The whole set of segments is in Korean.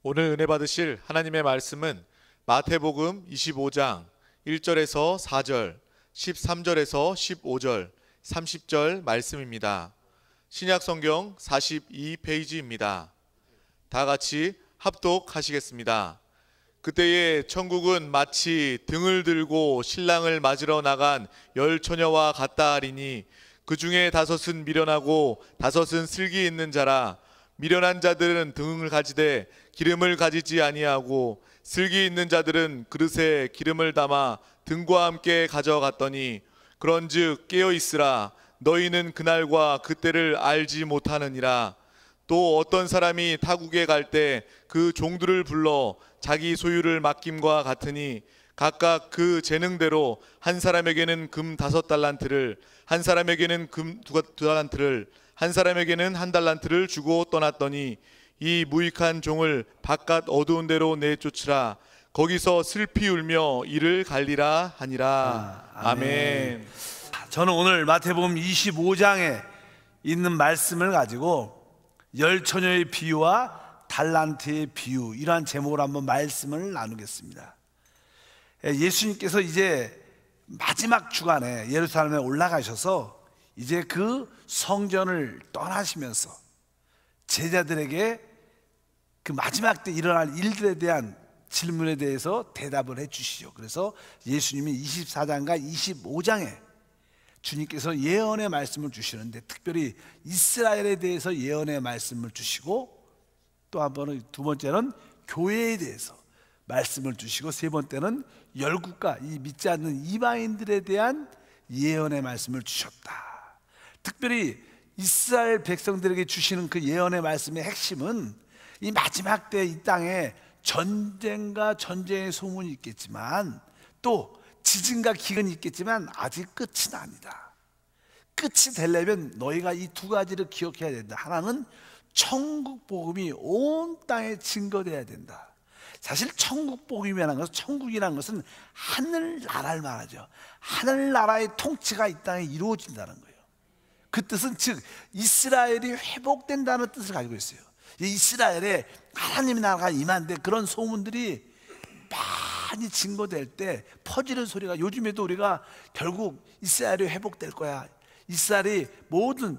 오늘 은혜 받으실 하나님의 말씀은 마태복음 25장 1절에서 4절, 13절에서 15절, 30절 말씀입니다. 신약성경 42페이지입니다. 다 같이 합독하시겠습니다. 그때에 천국은 마치 등을 들고 신랑을 맞으러 나간 10처녀와 같다 하리니 그 중에 5은 미련하고 5은 슬기 있는 자라. 미련한 자들은 등을 가지되 기름을 가지지 아니하고 슬기 있는 자들은 그릇에 기름을 담아 등과 함께 가져갔더니 그런즉 깨어 있으라. 너희는 그날과 그때를 알지 못하느니라. 또 어떤 사람이 타국에 갈 때 그 종들을 불러 자기 소유를 맡김과 같으니 각각 그 재능대로 한 사람에게는 금 5달란트를, 한 사람에게는 금 2달란트를, 한 사람에게는 1달란트를 주고 떠났더니 이 무익한 종을 바깥 어두운 데로 내쫓으라. 거기서 슬피 울며 이를 갈리라 하니라. 아멘. 저는 오늘 마태복음 25장에 있는 말씀을 가지고 10처녀의 비유와 달란트의 비유, 이러한 제목으로 한번 말씀을 나누겠습니다. 예수님께서 이제 마지막 주간에 예루살렘에 올라가셔서 이제 그 성전을 떠나시면서 제자들에게 그 마지막 때 일어날 일들에 대한 질문에 대해서 대답을 해 주시죠. 그래서 예수님이 24장과 25장에 주님께서 예언의 말씀을 주시는데, 특별히 이스라엘에 대해서 예언의 말씀을 주시고, 또 한 번은, 두 번째는 교회에 대해서 말씀을 주시고, 세 번째는 열국과 이 믿지 않는 이방인들에 대한 예언의 말씀을 주셨다. 특별히 이스라엘 백성들에게 주시는 그 예언의 말씀의 핵심은 이 마지막 때 이 땅에 전쟁과 전쟁의 소문이 있겠지만, 또 지진과 기근이 있겠지만 아직 끝은 아니다. 끝이 되려면 너희가 이 두 가지를 기억해야 된다. 하나는 천국 복음이 온 땅에 증거되어야 된다. 사실 천국 복음이라는 것은, 천국이라는 것은 하늘나라를 말하죠. 하늘나라의 통치가 이 땅에 이루어진다는 거예요. 그 뜻은 즉 이스라엘이 회복된다는 뜻을 가지고 있어요. 이스라엘에 하나님의 나라가 임한데 그런 소문들이 많이 증거될 때 퍼지는 소리가, 요즘에도 우리가 결국 이스라엘이 회복될 거야, 이스라엘이 모든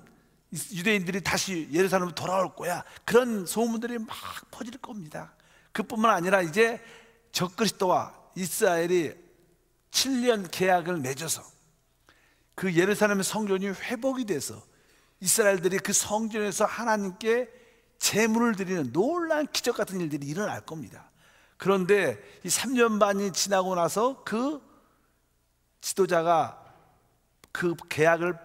유대인들이 다시 예루살렘으로 돌아올 거야, 그런 소문들이 막 퍼질 겁니다. 그뿐만 아니라 이제 적그리스도와 이스라엘이 7년 계약을 맺어서 그 예루살렘 성전이 회복이 돼서 이스라엘들이 그 성전에서 하나님께 제물을 드리는 놀라운 기적 같은 일들이 일어날 겁니다. 그런데 이 3년 반이 지나고 나서 그 지도자가 그 계약을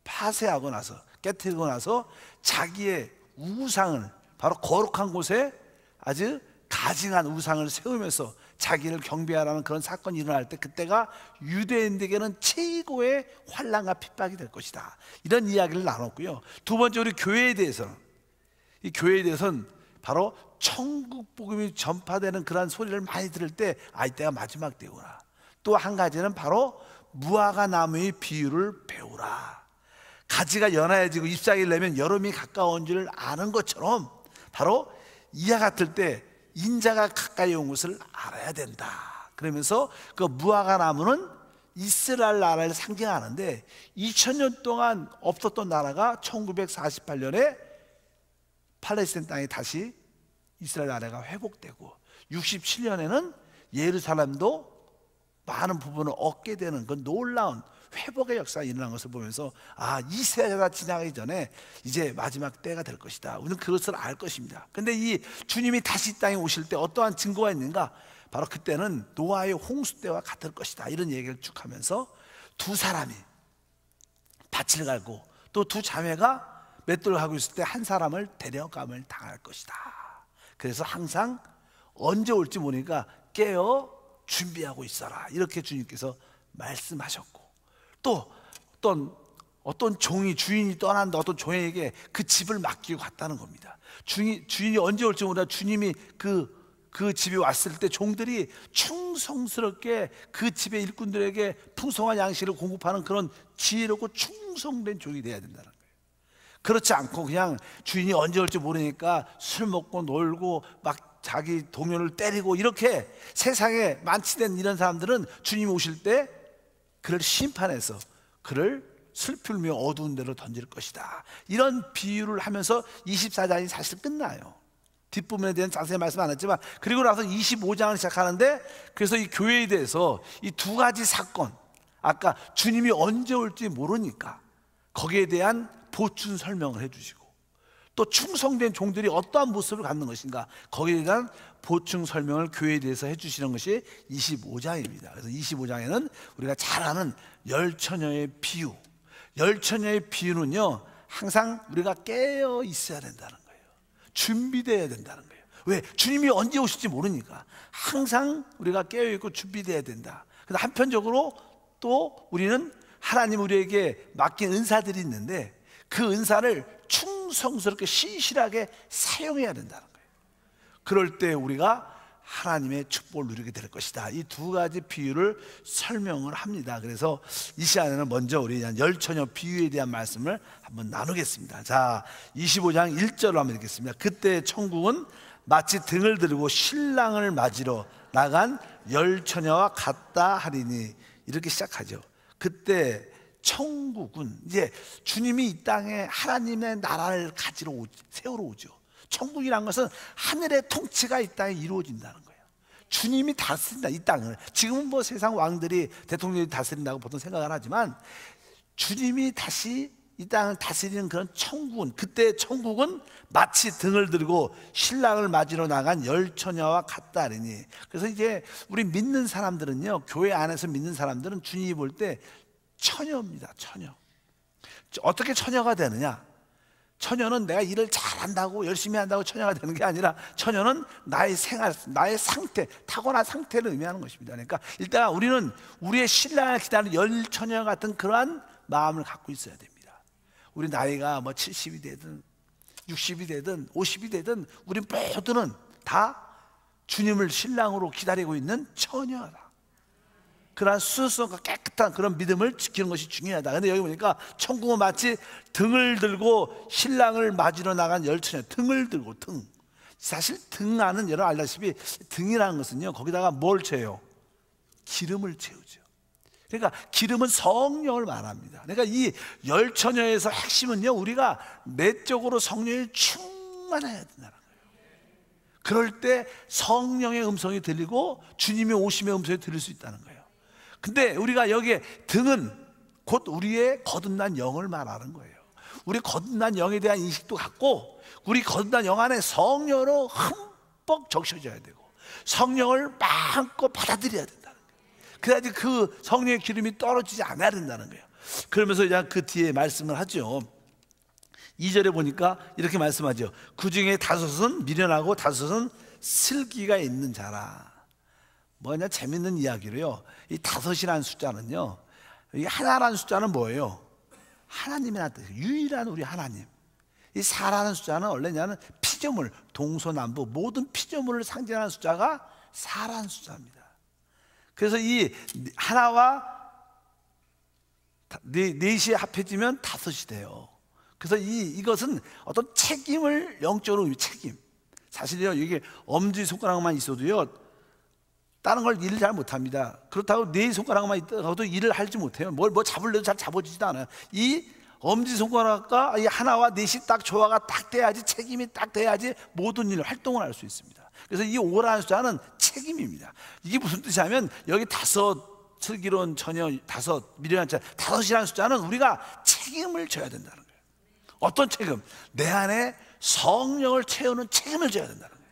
파쇄하고 나서, 깨뜨리고 나서 자기의 우상을, 바로 거룩한 곳에 아주 가증한 우상을 세우면서 자기를 경배하라는 그런 사건이 일어날 때, 그때가 유대인들에게는 최고의 환난과 핍박이 될 것이다. 이런 이야기를 나눴고요. 두 번째, 우리 교회에 대해서는, 이 교회에 대해서는 바로 천국 복음이 전파되는 그러한 소리를 많이 들을 때, 이때가 마지막 때구나. 또 한 가지는 바로 무화과 나무의 비유를 배우라. 가지가 연해지고 잎사귀를 내면 여름이 가까운 줄 아는 것처럼, 바로 이와 같을 때 인자가 가까이 온 것을 알아야 된다. 그러면서 그 무화과 나무는 이스라엘 나라를 상징하는데, 2000년 동안 없었던 나라가 1948년에 팔레스타인 땅에 다시 이스라엘 나라가 회복되고, 67년에는 예루살렘도 많은 부분을 얻게 되는 그 놀라운 회복의 역사가 일어난 것을 보면서, 이 세대가 지나가기 전에 이제 마지막 때가 될 것이다. 우리는 그것을 알 것입니다. 근데 이 주님이 다시 이 땅에 오실 때 어떠한 증거가 있는가? 바로 그때는 노아의 홍수 때와 같을 것이다. 이런 얘기를 쭉 하면서, 두 사람이 밭을 갈고 또 두 자매가 맷돌을 하고 있을 때 한 사람을 데려감을 당할 것이다. 그래서 항상 언제 올지 모르니까 깨어 준비하고 있어라. 이렇게 주님께서 말씀하셨고, 또 어떤 종이, 주인이 떠난다, 어떤 종에게 그 집을 맡기고 갔다는 겁니다. 주인이 언제 올지 몰라. 주님이 그 집에 왔을 때 종들이 충성스럽게 그 집의 일꾼들에게 풍성한 양식을 공급하는 그런 지혜롭고 충성된 종이 되어야 된다는 거예요. 그렇지 않고 그냥 주인이 언제 올지 모르니까 술 먹고 놀고 막 자기 동료를 때리고 이렇게 세상에 만취된 이런 사람들은 주님이 오실 때 그를 심판해서 그를 슬플며 어두운 데로 던질 것이다. 이런 비유를 하면서 24장이 사실 끝나요. 뒷부분에 대한 자세히 말씀 안 했지만, 그리고 나서 25장을 시작하는데, 그래서 이 교회에 대해서 이 두 가지 사건, 아까 주님이 언제 올지 모르니까 거기에 대한 보충 설명을 해주시고, 또 충성된 종들이 어떠한 모습을 갖는 것인가, 거기에 대한 보충 설명을 교회에 대해서 해주시는 것이 25장입니다. 그래서 25장에는 우리가 잘 아는 열처녀의 비유, 열처녀의 비유는요, 항상 우리가 깨어 있어야 된다는 거예요. 준비되어야 된다는 거예요. 왜? 주님이 언제 오실지 모르니까 항상 우리가 깨어 있고 준비되어야 된다. 그래서 한편적으로 또 우리는 하나님 우리에게 맡긴 은사들이 있는데 그 은사를 충성스럽게 신실하게 사용해야 된다는 거예요. 그럴 때 우리가 하나님의 축복을 누리게 될 것이다. 이 두 가지 비유를 설명을 합니다. 그래서 이 시간에는 먼저 우리 열처녀 비유에 대한 말씀을 한번 나누겠습니다. 자, 25장 1절로 한번 읽겠습니다. 그때 천국은 마치 등을 들고 신랑을 맞으러 나간 열처녀와 같다 하리니, 이렇게 시작하죠. 그때 천국은 이제 주님이 이 땅에 하나님의 나라를 가지러 세우러 오죠. 천국이란 것은 하늘의 통치가 이 땅에 이루어진다는 거예요. 주님이 다스린다, 이 땅을. 지금은 뭐 세상 왕들이, 대통령이 다스린다고 보통 생각을 하지만, 주님이 다시 이 땅을 다스리는 그런 천국은, 그때 천국은 마치 등을 들고 신랑을 맞으러 나간 열처녀와 같다 하리니. 그래서 이제 우리 믿는 사람들은요, 교회 안에서 믿는 사람들은 주님이 볼 때 처녀입니다. 처녀. 어떻게 처녀가 되느냐? 처녀는 내가 일을 잘한다고 열심히 한다고 처녀가 되는 게 아니라, 처녀는 나의 생활, 나의 상태, 타고난 상태를 의미하는 것입니다. 그러니까 일단 우리는 우리의 신랑을 기다리는 열처녀 같은 그러한 마음을 갖고 있어야 됩니다. 우리 나이가 뭐 70이 되든 60이 되든 50이 되든 우리 모두는 다 주님을 신랑으로 기다리고 있는 처녀다. 그러한 수수성과 깨끗한 그런 믿음을 지키는 것이 중요하다. 근데 여기 보니까 천국은 마치 등을 들고 신랑을 맞으러 나간 열처녀. 등을 들고, 등. 사실 등 안은 여러분 알다시피 등이라는 것은요, 거기다가 뭘 채워요? 기름을 채우죠. 그러니까 기름은 성령을 말합니다. 그러니까 이 열처녀에서 핵심은요, 우리가 내적으로 성령이 충만해야 된다는 거예요. 그럴 때 성령의 음성이 들리고 주님의 오심의 음성이 들릴 수 있다는 거예요. 근데 우리가 여기에 등은 곧 우리의 거듭난 영을 말하는 거예요. 우리 거듭난 영에 대한 인식도 갖고, 우리 거듭난 영 안에 성령으로 흠뻑 적셔져야 되고 성령을 마음껏 받아들여야 된다는 거예요. 그래야지 그 성령의 기름이 떨어지지 않아야 된다는 거예요. 그러면서 이제 그 뒤에 말씀을 하죠. 2절에 보니까 이렇게 말씀하죠. 그 중에 다섯은 미련하고 다섯은 슬기가 있는 자라. 뭐냐, 재밌는 이야기로요, 이 다섯이라는 숫자는요, 이 하나라는 숫자는 뭐예요? 하나님이라는 뜻이에요. 유일한 우리 하나님. 이 4라는 숫자는 원래냐는 피조물, 동서남북 모든 피조물을 상징하는 숫자가 4라는 숫자입니다. 그래서 이 하나와 넷이 합해지면 다섯이 돼요. 그래서 이것은 어떤 책임을 영적으로, 책임. 사실요, 이게 엄지손가락만 있어도요, 다른 걸 일을 잘 못합니다. 그렇다고 네 손가락만 있다가도 일을 하지 못해요. 뭘 잡으려도 잘 잡아지지도 않아요. 이 엄지손가락과 이 하나와 넷이 딱 조화가 딱 돼야지, 책임이 딱 돼야지 모든 일을, 활동을 할 수 있습니다. 그래서 이 5라는 숫자는 책임입니다. 이게 무슨 뜻이냐면, 여기 다섯, 슬기로운 처녀, 다섯, 미련한 자, 다섯이라는 숫자는 우리가 책임을 져야 된다는 거예요. 어떤 책임? 내 안에 성령을 채우는 책임을 져야 된다는 거예요.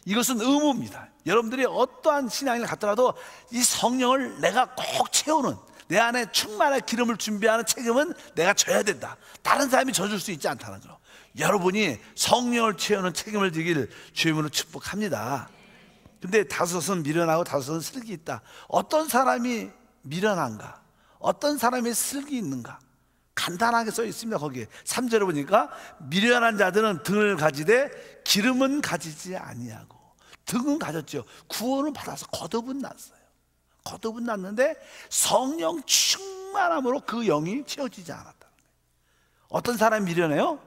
이것은 의무입니다. 여러분들이 어떠한 신앙을 갖더라도 이 성령을 내가 꼭 채우는, 내 안에 충만한 기름을 준비하는 책임은 내가 져야 된다. 다른 사람이 져줄 수 있지 않다는 거. 여러분이 성령을 채우는 책임을 지기를 주님으로 축복합니다. 근데 다섯은 미련하고 다섯은 슬기 있다. 어떤 사람이 미련한가? 어떤 사람이 슬기 있는가? 간단하게 써 있습니다. 거기에 3절에 보니까 미련한 자들은 등을 가지되 기름은 가지지 아니하고. 등은 가졌죠. 구원을 받아서 거듭은 났어요. 거듭은 났는데 성령 충만함으로 그 영이 채워지지 않았다는 거예요. 어떤 사람이 미련해요?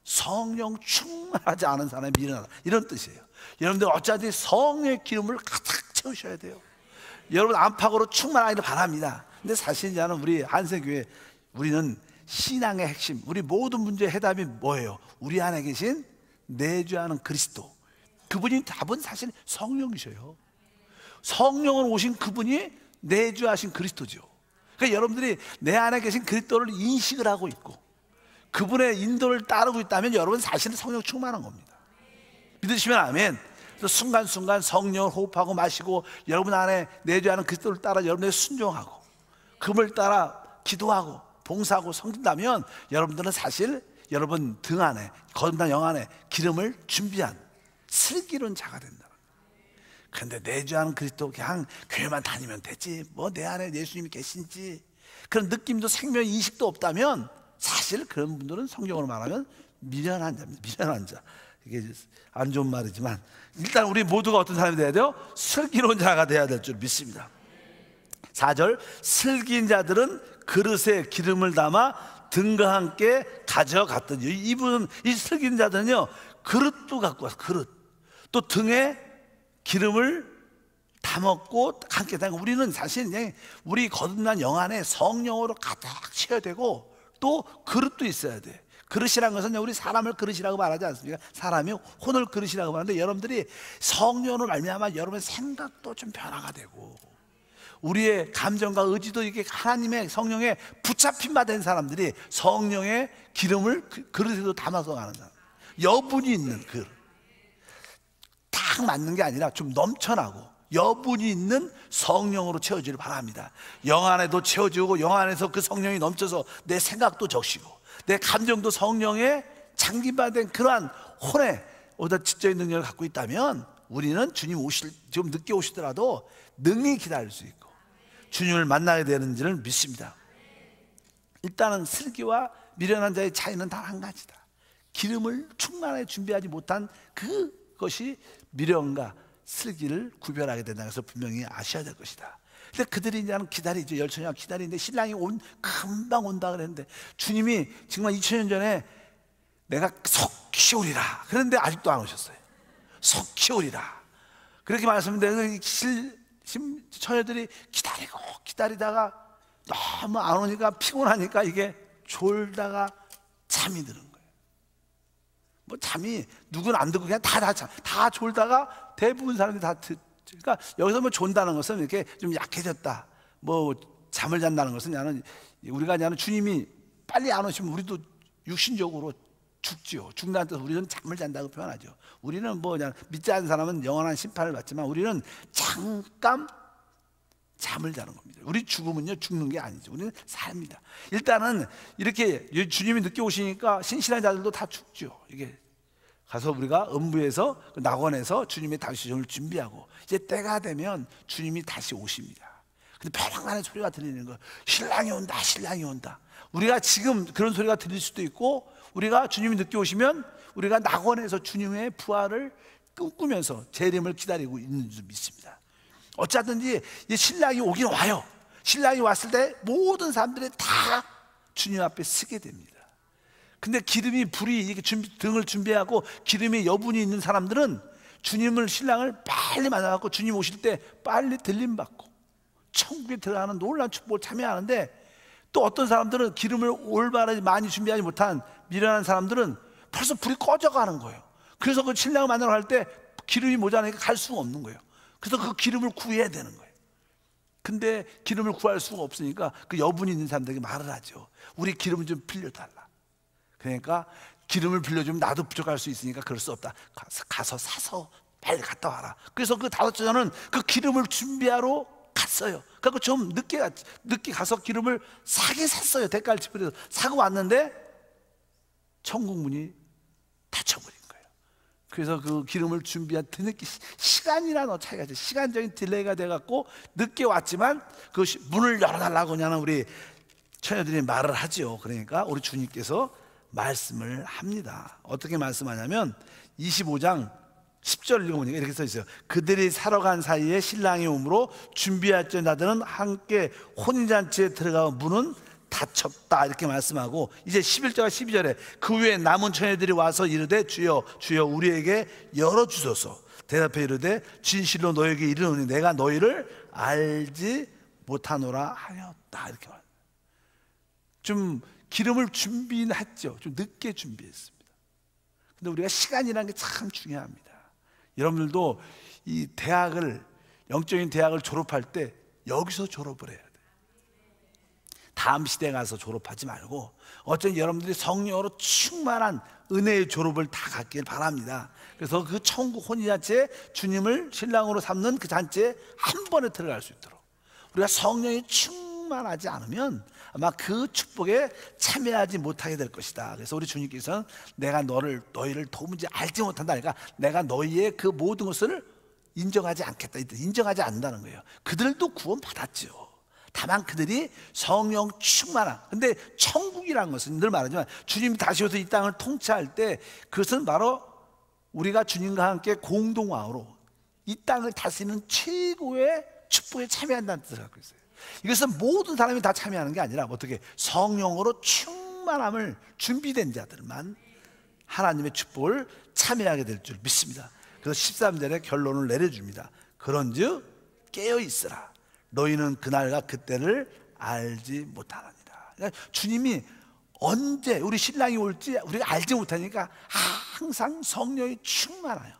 성령 충만하지 않은 사람이 미련하다, 이런 뜻이에요. 여러분들 어쩌든지 성령의 기름을 가득 채우셔야 돼요. 여러분 안팎으로 충만하기를 바랍니다. 근데 사실 저는 우리 한세교회 우리는 신앙의 핵심, 우리 모든 문제의 해답이 뭐예요? 우리 안에 계신 내주하는 그리스도, 그분이 답은 사실 성령이셔요. 성령으로 오신 그분이 내주하신 그리스도죠. 그러니까 여러분들이 내 안에 계신 그리스도를 인식을 하고 있고 그분의 인도를 따르고 있다면 여러분 사실은 성령 충만한 겁니다. 믿으시면 아멘. 그래서 순간순간 성령을 호흡하고 마시고 여러분 안에 내주하는 그리스도를 따라 여러분들이 순종하고 그분을 따라 기도하고 봉사하고 섬긴다면 여러분들은 사실 여러분 등 안에 거듭난 영 안에 기름을 준비한 슬기로운 자가 된다. 그런데 내주하는 그리스도 그냥 교회만 다니면 되지, 뭐 내 안에 예수님이 계신지 그런 느낌도 생명 인식도 없다면 사실 그런 분들은 성경으로 말하면 미련한 자입니다. 미련한 자. 이게 안 좋은 말이지만 일단 우리 모두가 어떤 사람이 돼야 돼요? 슬기로운 자가 돼야 될 줄 믿습니다. 4절, 슬기인 자들은 그릇에 기름을 담아 등과 함께 가져갔더니, 이분은 이 슬기인 자들은요 그릇도 갖고 와서 그릇 또 등에 기름을 담았고 함께 다니고, 우리는 사실 그냥 우리 거듭난 영 안에 성령으로 가득 채워야 되고 또 그릇도 있어야 돼. 그릇이라는 것은 우리 사람을 그릇이라고 말하지 않습니까? 사람이 혼을 그릇이라고 말하는데 여러분들이 성령으로 말미암아 여러분의 생각도 좀 변화가 되고 우리의 감정과 의지도 이게 하나님의 성령에 붙잡힌 바 된 사람들이 성령의 기름을 그릇에도 담아서 가는 사람, 여분이 있는 그릇, 딱 맞는 게 아니라 좀 넘쳐나고 여분이 있는 성령으로 채워지길 바랍니다. 영 안에도 채워지고 영 안에서 그 성령이 넘쳐서 내 생각도 적시고 내 감정도 성령에 잠김받은 그러한 혼의 오다 지적인 능력을 갖고 있다면 우리는 주님 좀 늦게 오시더라도 능히 기다릴 수 있고 주님을 만나게 되는지를 믿습니다. 일단은 슬기와 미련한 자의 차이는 단 한 가지다. 기름을 충만하게 준비하지 못한 그것이 미련과 슬기를 구별하게 된다는 것을 분명히 아셔야 될 것이다. 근데 그들이 이제는 기다리죠. 열처녀가 기다리는데 신랑이 금방 온다 그랬는데 주님이 정말 2000년 전에 내가 속히 오리라 그런데 아직도 안 오셨어요. 속히 오리라 그렇게 말씀했는데 처녀들이 기다리고 기다리다가 너무 안 오니까 피곤하니까 이게 졸다가 잠이 드는 거예요. 뭐 잠이 누구는 안 들고 그냥 다 졸다가 대부분 사람들이 다 그러니까 여기서 뭐 존다는 것은 이렇게 좀 약해졌다, 뭐 잠을 잔다는 것은 그냥 우리가 그냥 주님이 빨리 안 오시면 우리도 육신적으로 죽지요. 죽는다는 뜻은 우리는 잠을 잔다고 표현하죠. 우리는 뭐 그냥 믿지 않는 사람은 영원한 심판을 받지만 우리는 잠깐 잠을 자는 겁니다. 우리 죽음은요 죽는 게 아니죠. 우리는 삽니다. 일단은 이렇게 주님이 늦게 오시니까 신실한 자들도 다 죽죠. 이게 가서 우리가 음부에서 낙원에서 주님의 다시 오심을 준비하고 이제 때가 되면 주님이 다시 오십니다. 근데 벼랑간의 소리가 들리는 거예요. 신랑이 온다, 신랑이 온다. 우리가 지금 그런 소리가 들릴 수도 있고 우리가 주님이 늦게 오시면 우리가 낙원에서 주님의 부활을 꿈꾸면서 재림을 기다리고 있는 줄 믿습니다. 어쩌든지 신랑이 오긴 와요. 신랑이 왔을 때 모든 사람들이 다 주님 앞에 서게 됩니다. 근데 기름이 불이 이렇게 등을 준비하고 기름이 여분이 있는 사람들은 주님을 신랑을 빨리 만나갖고 주님 오실 때 빨리 들림받고 천국에 들어가는 놀라운 축복을 참여하는데, 또 어떤 사람들은 기름을 올바르게 많이 준비하지 못한 미련한 사람들은 벌써 불이 꺼져가는 거예요. 그래서 그 신랑을 만나러 갈 때 기름이 모자라니까 갈 수가 없는 거예요. 그래서 그 기름을 구해야 되는 거예요. 근데 기름을 구할 수가 없으니까 그 여분이 있는 사람들에게 말을 하죠. 우리 기름을 좀 빌려달라. 그러니까 기름을 빌려주면 나도 부족할 수 있으니까 그럴 수 없다. 가서 사서 빨리 갔다 와라. 그래서 그 5처녀는 그 기름을 준비하러 갔어요. 그러니까 좀 늦게 가서 기름을 사긴 샀어요. 대가를 지불해서 사고 왔는데 천국 문이 닫혀버린 거예요. 그래서 그 기름을 준비한 뒤늦게 시간이라는 차이가 있어요. 시간적인 딜레이가 돼갖고 늦게 왔지만 그 문을 열어달라고 그냥 우리 처녀들이 말을 하죠. 그러니까 우리 주님께서 말씀을 합니다. 어떻게 말씀하냐면 25장 10절 읽어보니까 이렇게 써 있어요. 그들이 사러 간 사이에 신랑이 오므로 준비할 자들은 함께 혼인잔치에 들어가 문은 닫혔다 이렇게 말씀하고, 이제 11절과 12절에 그 후에 남은 처녀들이 와서 이르되 주여 주여 우리에게 열어주소서. 대답해 이르되 진실로 너에게 이르노니 내가 너희를 알지 못하노라 하였다. 이렇게 말합니다. 좀 기름을 준비는 했죠. 좀 늦게 준비했습니다. 근데 우리가 시간이라는 게 참 중요합니다. 여러분들도 이 대학을, 영적인 대학을 졸업할 때 여기서 졸업을 해야 돼요. 다음 시대에 가서 졸업하지 말고 어쩐 여러분들이 성령으로 충만한 은혜의 졸업을 다 갖길 바랍니다. 그래서 그 천국 혼인잔치에 주님을 신랑으로 삼는 그 잔치에 한 번에 들어갈 수 있도록 우리가 성령이 충만하지 않으면 아마 그 축복에 참여하지 못하게 될 것이다. 그래서 우리 주님께서는 내가 너희를 도무지 알지 못한다. 그러니까 내가 너희의 그 모든 것을 인정하지 않겠다. 인정하지 않는다는 거예요. 그들도 구원 받았죠. 다만 그들이 성령 충만한, 근데 천국이라는 것은 늘 말하지만 주님이 다시 오셔서 이 땅을 통치할 때 그것은 바로 우리가 주님과 함께 공동왕으로 이 땅을 다스리는 최고의 축복에 참여한다는 뜻을 갖고 있어요. 이것은 모든 사람이 다 참여하는 게 아니라 어떻게 성령으로 충만함을 준비된 자들만 하나님의 축복을 참여하게 될 줄 믿습니다. 그래서 13절에 결론을 내려줍니다. 그런즉 깨어있으라. 너희는 그날과 그때를 알지 못하느니라. 그러니까 주님이 언제 우리 신랑이 올지 우리가 알지 못하니까 항상 성령이 충만해요.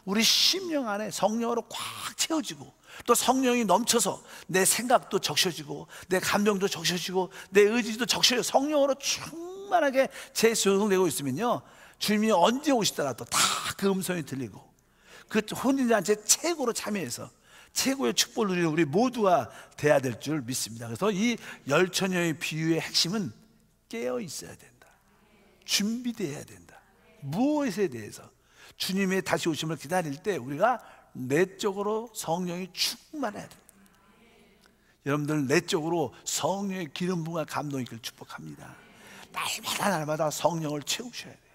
우리 심령 안에 성령으로 꽉 채워지고 또 성령이 넘쳐서 내 생각도 적셔지고 내 감정도 적셔지고 내 의지도 적셔져 성령으로 충만하게 재조성되고 있으면요, 주님이 언제 오시더라도 다 그 음성이 들리고 그 혼인잔치에 최고로 참여해서 최고의 축복을 누리는 우리 모두가 돼야 될 줄 믿습니다. 그래서 이 열처녀의 비유의 핵심은 깨어 있어야 된다. 준비되어야 된다. 무엇에 대해서? 주님의 다시 오심을 기다릴 때 우리가 내적으로 성령이 충만해야 된다. 여러분들 내적으로 성령의 기름 부음과 감동이 있기를 축복합니다. 날마다 성령을 채우셔야 돼요.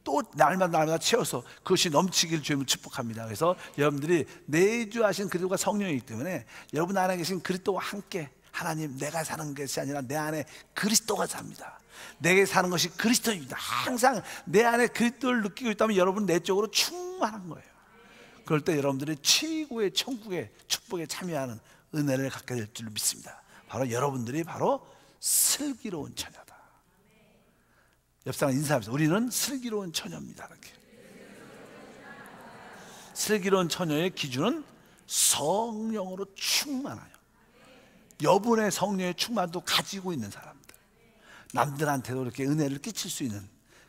또 날마다 채워서 그것이 넘치기를 주님을 축복합니다. 그래서 여러분들이 내주하신 그리스도가 성령이기 때문에 여러분 안에 계신 그리스도와 함께 하나님, 내가 사는 것이 아니라 내 안에 그리스도가 삽니다. 내게 사는 것이 그리스도입니다. 항상 내 안에 그리스도를 느끼고 있다면 여러분 내적으로 충만한 거예요. 그럴 때 여러분들이 최고의 천국의 축복에 참여하는 은혜를 갖게 될 줄 믿습니다. 바로 여러분들이 바로 슬기로운 처녀다. 옆 사람 인사하면서 우리는 슬기로운 처녀입니다. 이렇게. 슬기로운 처녀의 기준은 성령으로 충만하여 여분의 성령의 충만도 가지고 있는 사람들, 남들한테도 이렇게 은혜를 끼칠 수 있는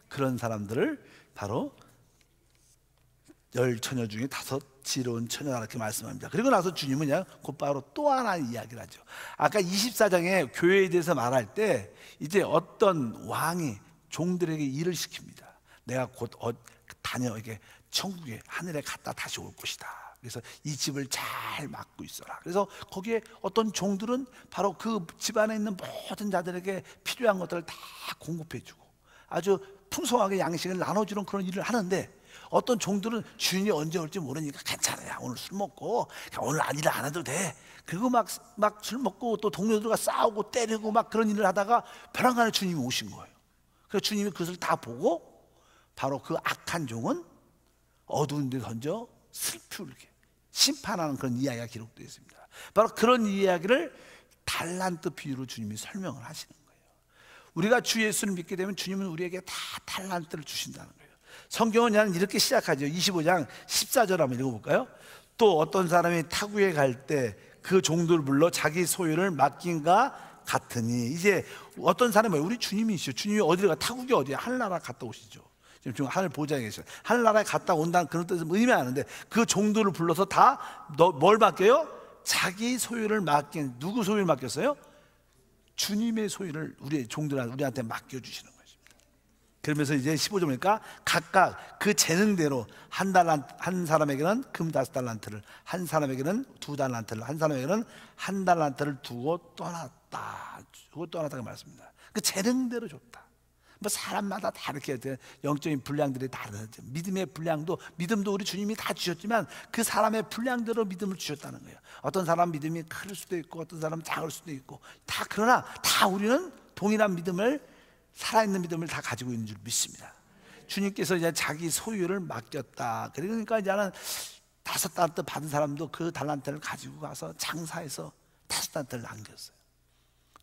그런 사람들을 바로 10처녀 중에 5 지혜로운 처녀다 이렇게 말씀합니다. 그리고 나서 주님은 그냥 곧바로 또 하나 이야기를 하죠. 아까 24장에 교회에 대해서 말할 때 이제 어떤 왕이 종들에게 일을 시킵니다. 내가 곧 다녀 이게 천국에 하늘에 갔다 다시 올 것이다. 그래서 이 집을 잘 막고 있어라. 그래서 거기에 어떤 종들은 바로 그 집안에 있는 모든 자들에게 필요한 것들을 다 공급해주고 아주 풍성하게 양식을 나눠주는 그런 일을 하는데, 어떤 종들은 주인이 언제 올지 모르니까 괜찮아요. 오늘 술 먹고 오늘 일을 안 해도 돼. 그리고 막 술 먹고 또 동료들과 싸우고 때리고 막 그런 일을 하다가 벼랑간에 주님이 오신 거예요. 그래서 주님이 그것을 다 보고 바로 그 악한 종은 어두운 데 던져 슬프게 심판하는 그런 이야기가 기록되어 있습니다. 바로 그런 이야기를 달란트 비유로 주님이 설명을 하시는 거예요. 우리가 주 예수를 믿게 되면 주님은 우리에게 다 달란트를 주신다는 거예요. 성경은 그냥 이렇게 시작하죠. 25장 14절 한번 읽어볼까요? 또 어떤 사람이 타국에 갈 때 그 종들을 불러 자기 소유를 맡긴가 같으니, 이제 어떤 사람이 우리 주님이시죠. 주님이 어디를 가? 타국이 어디야? 하늘나라 갔다 오시죠. 지금 하늘 보좌에 계셔요. 하늘나라에 갔다 온다는 그런 뜻을 의미하는데 그 종들을 불러서 다 뭘 맡겨요? 자기 소유를 맡긴. 누구 소유를 맡겼어요? 주님의 소유를 우리 우리한테 맡겨주시는 것입니다. 그러면서 이제 15절 보니까 각각 그 재능대로 한 사람에게는 금 5달란트를, 한 사람에게는 2달란트를, 한 사람에게는 1달란트를 두고 떠났다. 두고 떠났다고 말씀입니다. 그 재능대로 줬다. 뭐 사람마다 다 이렇게 영적인 분량들이 다르죠. 믿음의 분량도, 믿음도 우리 주님이 다 주셨지만 그 사람의 분량대로 믿음을 주셨다는 거예요. 어떤 사람 믿음이 클 수도 있고 어떤 사람은 작을 수도 있고 다, 그러나 다 우리는 동일한 믿음을, 살아있는 믿음을 다 가지고 있는 줄 믿습니다. 주님께서 이제 자기 소유를 맡겼다. 그러니까 이제는 5달란트 받은 사람도 그 달란트를 가지고 가서 장사해서 5달란트를 남겼어요.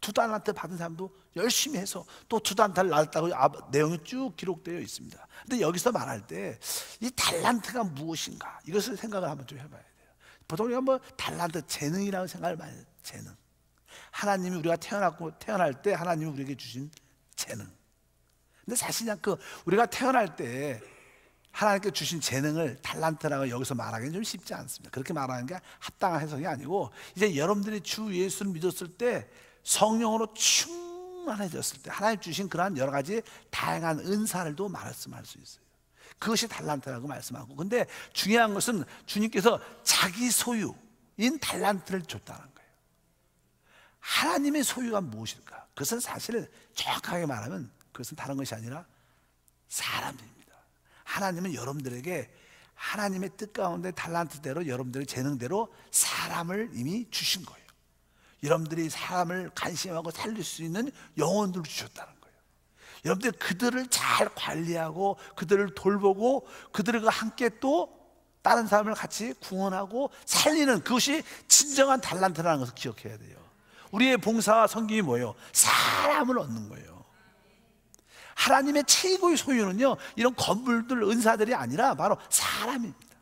2달란트 받은 사람도 열심히 해서 또 2달란트를 낳았다고 내용이 쭉 기록되어 있습니다. 근데 여기서 말할 때 이 달란트가 무엇인가, 이것을 생각을 한번 좀 해봐야 돼요. 보통 우리가 뭐 달란트, 재능이라고 생각을 많이 해요. 재능. 하나님이 우리가 태어날 때 하나님이 우리에게 주신 재능. 근데 사실 우리가 태어날 때 하나님께 주신 재능을 달란트라고 여기서 말하기는 좀 쉽지 않습니다. 그렇게 말하는 게 합당한 해석이 아니고, 이제 여러분들이 주 예수를 믿었을 때 성령으로 충만해졌을 때 하나님 주신 그러한 여러 가지 다양한 은사를도 말씀할 수 있어요. 그것이 달란트라고 말씀하고, 근데 중요한 것은 주님께서 자기 소유인 달란트를 줬다는 거예요. 하나님의 소유가 무엇일까? 그것은 사실 정확하게 말하면 그것은 다른 것이 아니라 사람입니다. 하나님은 여러분들에게 하나님의 뜻 가운데 달란트대로, 여러분들의 재능대로 사람을 이미 주신 거예요. 여러분들이 사람을 관심하고 살릴 수 있는 영혼들을 주셨다는 거예요. 여러분들 그들을 잘 관리하고 그들을 돌보고 그들과 함께 또 다른 사람을 같이 구원하고 살리는, 그것이 진정한 달란트라는 것을 기억해야 돼요. 우리의 봉사와 섬김이 뭐예요? 사람을 얻는 거예요. 하나님의 최고의 소유는요, 이런 건물들, 은사들이 아니라 바로 사람입니다.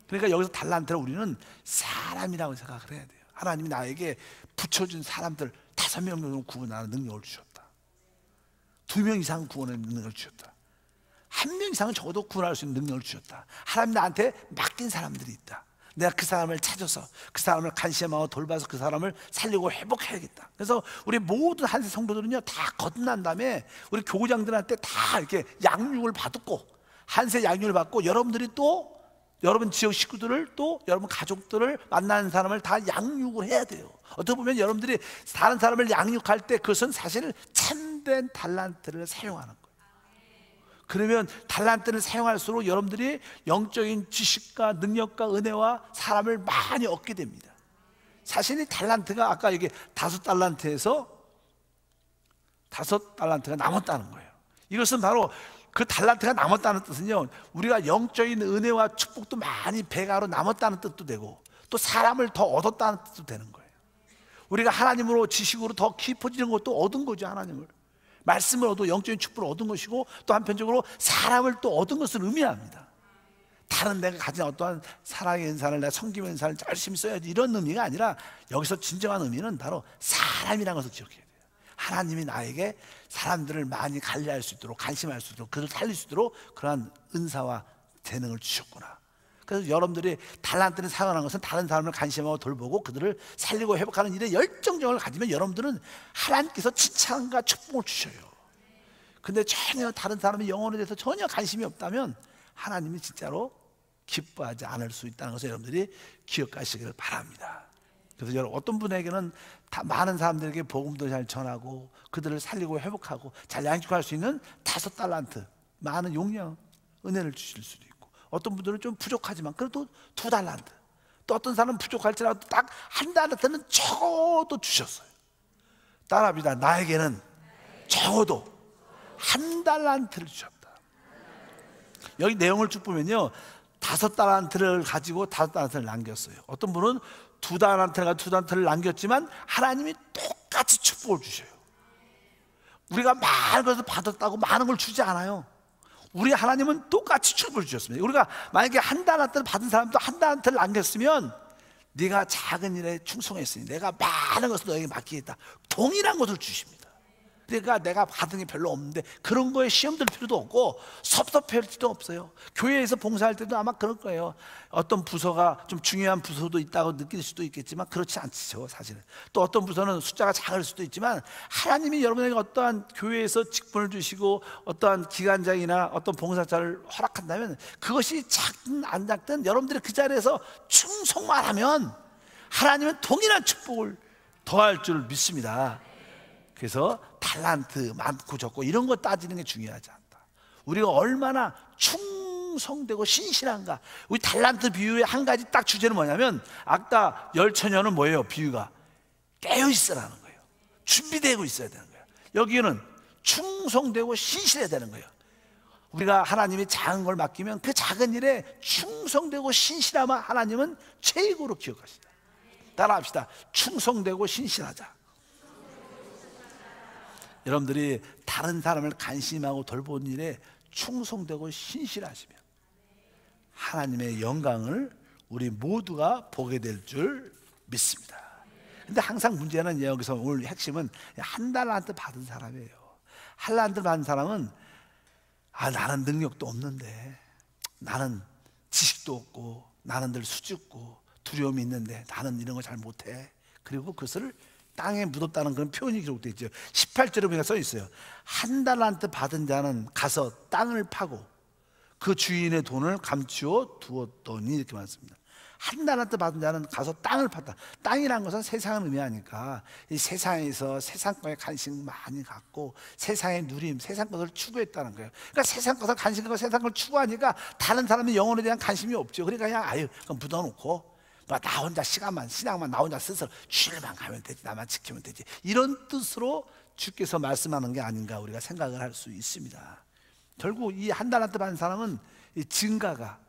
그러니까 여기서 달란트를 우리는 사람이라고 생각을 해야 돼요. 하나님이 나에게 붙여준 사람들 5명 정도 구원하는 능력을 주셨다. 2명 이상 구원하는 능력을 주셨다. 1명 이상은 적어도 구원할 수 있는 능력을 주셨다. 하나님 나한테 맡긴 사람들이 있다. 내가 그 사람을 찾아서 그 사람을 간시하고 돌봐서 그 사람을 살리고 회복해야겠다. 그래서 우리 모든 한세 성도들은요, 다 거듭난 다음에 우리 교구장들한테 다 이렇게 양육을 받고, 한세 양육을 받고, 여러분들이 또 여러분 지역 식구들을, 또 여러분 가족들을 만나는 사람을 다 양육을 해야 돼요. 어떻게 보면 여러분들이 다른 사람을 양육할 때 그것은 사실 참된 달란트를 사용하는 거예요. 그러면 달란트를 사용할수록 여러분들이 영적인 지식과 능력과 은혜와 사람을 많이 얻게 됩니다. 사실 이 달란트가 아까 이게 5달란트에서 5달란트가 남았다는 거예요. 이것은 바로 그 달란트가 남았다는 뜻은요, 우리가 영적인 은혜와 축복도 많이 배가로 남았다는 뜻도 되고, 또 사람을 더 얻었다는 뜻도 되는 거예요. 우리가 하나님으로 지식으로 더 깊어지는 것도 얻은 거죠. 하나님을, 말씀을 얻어 영적인 축복을 얻은 것이고, 또 한편적으로 사람을 또 얻은 것을 의미합니다. 다른 내가 가진 어떠한 사랑의 은사를, 내가 섬김의 은사를 열심히 써야지, 이런 의미가 아니라 여기서 진정한 의미는 바로 사람이라는 것을 기억해야 돼요. 하나님이 나에게 사람들을 많이 관리할 수 있도록, 관심할 수 있도록, 그들을 살릴 수 있도록 그러한 은사와 재능을 주셨구나. 그래서 여러분들이 달란트를 사용하는 것은 다른 사람을 관심하고 돌보고 그들을 살리고 회복하는 일에 열정적을 가지면 여러분들은 하나님께서 칭찬과 축복을 주셔요. 근데 전혀 다른 사람의 영혼에 대해서 전혀 관심이 없다면 하나님이 진짜로 기뻐하지 않을 수 있다는 것을 여러분들이 기억하시기를 바랍니다. 그래서 여러분, 어떤 분에게는 다 많은 사람들에게 복음도 잘 전하고 그들을 살리고 회복하고 잘 양육할 수 있는 5달란트, 많은 용량, 은혜를 주실 수도 있고, 어떤 분들은 좀 부족하지만 그래도 2달란트, 또 어떤 사람은 부족할지라도 딱 1달란트는 적어도 주셨어요. 따라합니다. 나에게는 적어도 1달란트를 주셨다. 여기 내용을 쭉 보면요, 5달란트를 가지고 5달란트를 남겼어요. 어떤 분은 2달란트를 남겼지만 하나님이 똑같이 축복을 주셔요. 우리가 많은 것을 받았다고 많은 걸 주지 않아요. 우리 하나님은 똑같이 축복을 주셨습니다. 우리가 만약에 1달란트를 받은 사람도 1달란트를 남겼으면, 네가 작은 일에 충성했으니 내가 많은 것을 너에게 맡기겠다, 동일한 것을 주십니다. 그러니까 내가 받은 게 별로 없는데 그런 거에 시험 들 필요도 없고 섭섭할 필요도 없어요. 교회에서 봉사할 때도 아마 그럴 거예요. 어떤 부서가 좀 중요한 부서도 있다고 느낄 수도 있겠지만 그렇지 않죠, 사실은. 또 어떤 부서는 숫자가 작을 수도 있지만, 하나님이 여러분에게 어떠한 교회에서 직분을 주시고 어떠한 기관장이나 어떤 봉사자를 허락한다면, 그것이 작든 안 작든 여러분들이 그 자리에서 충성만 하면 하나님은 동일한 축복을 더할 줄 믿습니다. 그래서 달란트 많고 적고 이런 거 따지는 게 중요하지 않다. 우리가 얼마나 충성되고 신실한가. 우리 달란트 비유의 한 가지 딱 주제는 뭐냐면, 아까 열처녀는 뭐예요? 비유가 깨어있으라는 거예요. 준비되고 있어야 되는 거예요. 여기는 충성되고 신실해야 되는 거예요. 우리가 하나님이 작은 걸 맡기면 그 작은 일에 충성되고 신실하면 하나님은 최고로 기억하시다. 따라합시다. 충성되고 신실하자. 여러분들이 다른 사람을 관심하고 돌보는 일에 충성되고 신실하시면 하나님의 영광을 우리 모두가 보게 될 줄 믿습니다. 근데 항상 문제는 여기서 오늘 핵심은 한 달란트 받은 사람이에요. 한 달란트 받은 사람은 나는 능력도 없는데, 나는 지식도 없고, 나는 늘 수줍고 두려움이 있는데 나는 이런 거 잘 못해. 그리고 그것을 땅에 묻었다는 그런 표현이 기록되어 있죠. 18절에 보니까 써 있어요. 한 달란트 받은 자는 가서 땅을 파고 그 주인의 돈을 감추어 두었더니, 이렇게 말씀합니다. 한 달란트 받은 자는 가서 땅을 팠다. 땅이라는 것은 세상을 의미하니까 이 세상에서 세상 것에 관심 많이 갖고 세상의 누림, 세상 것을 추구했다는 거예요. 그러니까 세상 것을 관심하고 세상 걸 추구하니까 다른 사람의 영혼에 대한 관심이 없죠. 그러니까 그냥 그럼 묻어놓고 나 혼자 시간만, 신앙만 나 혼자 스스로 주일만 가면 되지, 나만 지키면 되지, 이런 뜻으로 주께서 말씀하는 게 아닌가 우리가 생각을 할 수 있습니다. 결국 이 한 달란트 받은 사람은 이 증가가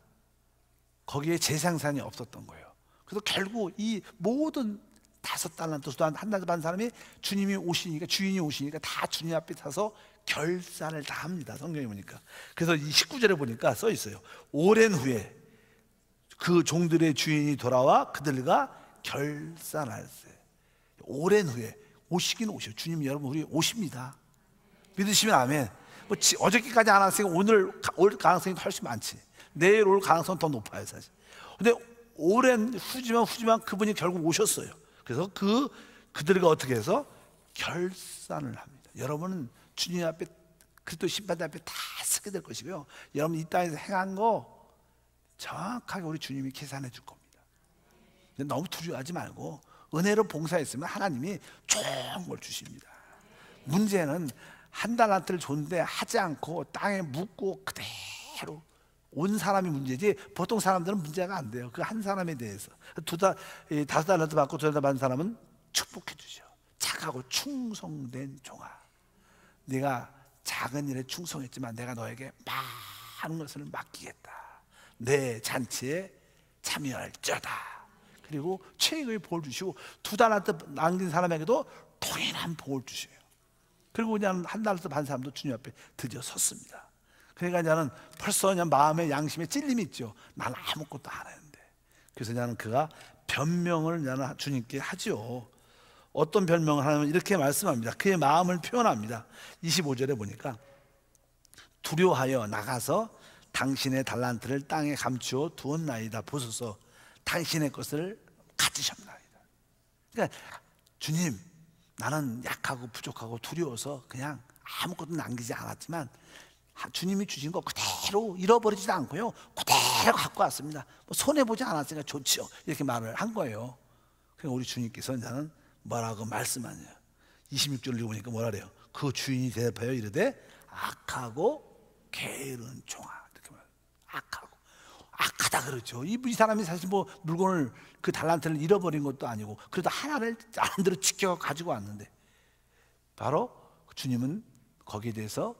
거기에 재생산이 없었던 거예요. 그래서 결국 이 모든 5달란트, 한 달란트 받은 사람이 주님이 오시니까, 주인이 오시니까 다 주님 앞에 서서 결산을 다 합니다. 성경에 보니까. 그래서 이 19절에 보니까 써 있어요. 오랜 후에 그 종들의 주인이 돌아와 그들과 결산할세. 오랜 후에 오시긴 오셔요. 주님 여러분 우리 오십니다. 믿으시면 아멘. 어저께까지 안 왔으니까 오늘 올 가능성이 훨씬 많지. 내일 올 가능성은 더 높아요 사실. 근데 오랜 후지만 그분이 결국 오셨어요. 그래서 그들과 어떻게 해서 결산을 합니다. 여러분은 주님 앞에, 그리스도 심판대 앞에 다 서게 될 것이고요. 여러분 이 땅에서 행한 거 정확하게 우리 주님이 계산해 줄 겁니다. 너무 두려워하지 말고 은혜로 봉사했으면 하나님이 좋은 걸 주십니다. 문제는 한 달란트를 줬는데 하지 않고 땅에 묻고 그대로 온 사람이 문제지 보통 사람들은 문제가 안 돼요. 그 한 사람에 대해서 5달란트 받고 2달란트 받은 사람은 축복해 주죠. 착하고 충성된 종아, 네가 작은 일에 충성했지만 내가 너에게 많은 것을 맡기겠다. 내 잔치에 참여할지어다. 그리고 최고의 복을 주시고 2달란트 남긴 사람에게도 동일한 복을 주셔요. 그리고 그냥 한 달란트 받은 사람도 주님 앞에 드디어 섰습니다. 그러니까 나는 벌써 그냥 마음의 양심에 찔림이 있죠. 나는 아무것도 안 했는데. 그래서 나는 그가 변명을 나는 주님께 하죠. 어떤 변명을 하냐면 이렇게 말씀합니다. 그의 마음을 표현합니다. 25절에 보니까 두려워하여 나가서 당신의 달란트를 땅에 감추어 두었나이다. 보소서 당신의 것을 가지셨나이다. 그러니까 주님, 나는 약하고 부족하고 두려워서 그냥 아무것도 남기지 않았지만 주님이 주신 거 그대로 잃어버리지도 않고요, 그대로 갖고 왔습니다. 손해보지 않았으니까 좋지요. 이렇게 말을 한 거예요. 그러니까 우리 주님께서 나는 뭐라고 말씀하냐, 26절을 읽어보니까 뭐라 그래요? 그 주인이 대답하여 이르되 악하고 게으른 종아. 이렇게 말해요. 악하다 그러죠. 이 사람이 사실 뭐 물건을, 그 달란트를 잃어버린 것도 아니고 그래도 하나를 나름대로 지켜 가지고 왔는데, 바로 주님은 거기에 대해서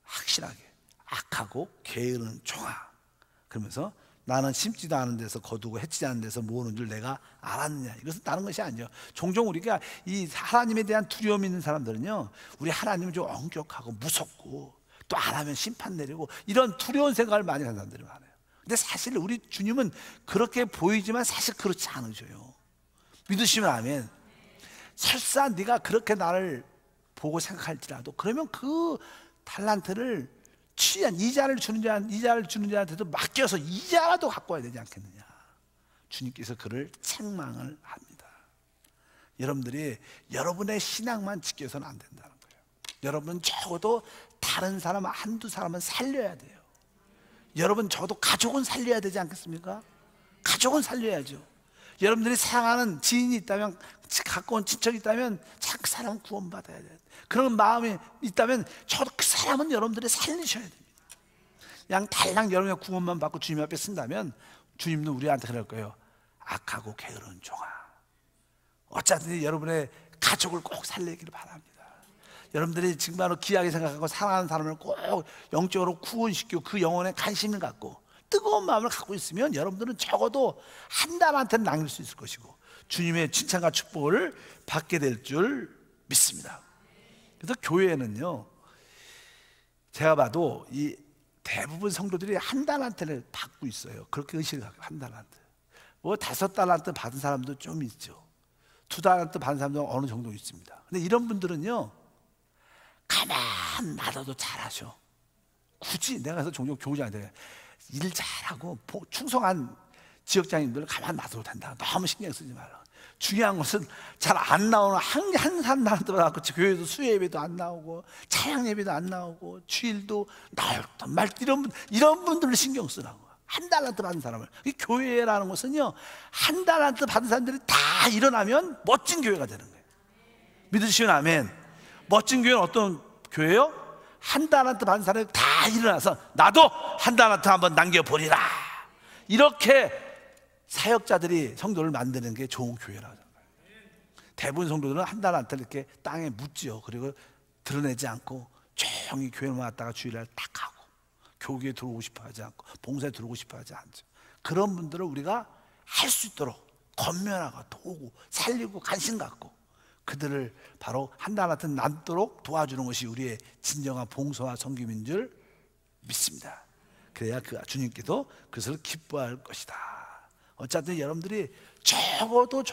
확실하게 악하고 게으른 종아, 그러면서 나는 심지도 않은 데서 거두고 해치지 않은 데서 모으는 줄 내가 알았느냐. 이것은 다른 것이 아니죠. 종종 우리가 이 하나님에 대한 두려움이 있는 사람들은요, 우리 하나님은 좀 엄격하고 무섭고 또 안 하면 심판 내리고 이런 두려운 생각을 많이 하는 사람들이 많아요. 근데 사실 우리 주님은 그렇게 보이지만 사실 그렇지 않으셔요. 믿으시면 아멘. 설사 네가 그렇게 나를 보고 생각할지라도 그러면 그 달란트를 취한 이자를 주는 자한테도 맡겨서 이자라도 갖고 와야 되지 않겠느냐. 주님께서 그를 책망을 합니다. 여러분들이 여러분의 신앙만 지켜서는 안 된다는 거예요. 여러분 적어도 다른 사람 한두 사람은 살려야 돼요. 여러분 적어도 가족은 살려야 되지 않겠습니까? 가족은 살려야죠. 여러분들이 사랑하는 지인이 있다면, 가까운 친척이 있다면 그 사람은 구원받아야 돼요. 그런 마음이 있다면 저도 그 사람은 여러분들이 살리셔야 됩니다. 그냥 달랑 여러분의 구원만 받고 주님 앞에 쓴다면 주님도 우리한테 그럴 거예요. 악하고 게으른 종아, 어차피 여러분의 가족을 꼭 살리기를 바랍니다. 여러분들이 정말로 귀하게 생각하고 사랑하는 사람을 꼭 영적으로 구원시키고 그 영혼에 관심을 갖고 뜨거운 마음을 갖고 있으면 여러분들은 적어도 한 달한테는 남길 수 있을 것이고 주님의 칭찬과 축복을 받게 될 줄 믿습니다. 그래서 교회에는요, 제가 봐도 이 대부분 성도들이 한 달란트를 받고 있어요. 그렇게 의식을 갖고 한 달란트. 뭐 5달란트 받은 사람도 좀 있죠. 2달란트 받은 사람도 어느 정도 있습니다. 근데 이런 분들은요, 가만 놔둬도 잘하셔. 굳이 내가 가서 종종 교우장한테 일 잘하고 충성한 지역장님들 가만 놔둬도 된다. 너무 신경 쓰지 말라. 중요한 것은 잘 안 나오는 한 사람도 나고 교회도 수요 예배도 안 나오고 찬양 예배도 안 나오고 주일도 나올 말 이런 분들을 신경 쓰라고. 한 달란트 받은 사람을. 이 교회라는 것은요, 한 달란트 받은 사람들이 다 일어나면 멋진 교회가 되는 거예요. 믿으시면 아멘. 멋진 교회는 어떤 교회요? 한 달란트 받은 사람이 다 일어나서 나도 한 달란트 한번 남겨보리라. 이렇게 사역자들이 성도를 만드는 게 좋은 교회라고 생각해요. 대부분 성도들은 한 달란트를 이렇게 땅에 묻지요. 그리고 드러내지 않고 조용히 교회만 왔다가 주일날 딱 하고 교회에 들어오고 싶어 하지 않고 봉사에 들어오고 싶어 하지 않죠. 그런 분들을 우리가 할 수 있도록 건면하고 도우고 살리고 관심 갖고 그들을 바로 한 달란트 남도록 도와주는 것이 우리의 진정한 봉사와 섬김인 줄 믿습니다. 그래야 그 주님께서 그것을 기뻐할 것이다. 어쨌든 여러분들이 적어도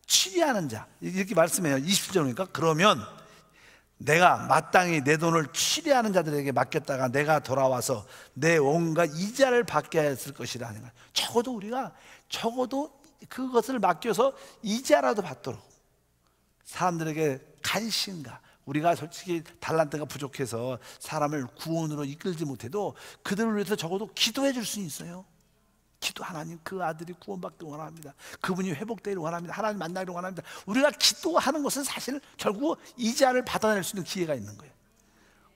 치리하는 자 이렇게 말씀해요. 20절이니까 그러면 내가 마땅히 내 돈을 치리하는 자들에게 맡겼다가 내가 돌아와서 내 온갖 이자를 받게 했을 것이라 하는 거예요. 적어도 그것을 맡겨서 이자라도 받도록 사람들에게 관심과 우리가 솔직히 달란트가 부족해서 사람을 구원으로 이끌지 못해도 그들을 위해서 적어도 기도해 줄 수 있어요. 기도 하나님 그 아들이 구원받기를 원합니다. 그분이 회복되기를 원합니다. 하나님 만나기를 원합니다. 우리가 기도하는 것은 사실 결국 이자를 받아낼 수 있는 기회가 있는 거예요.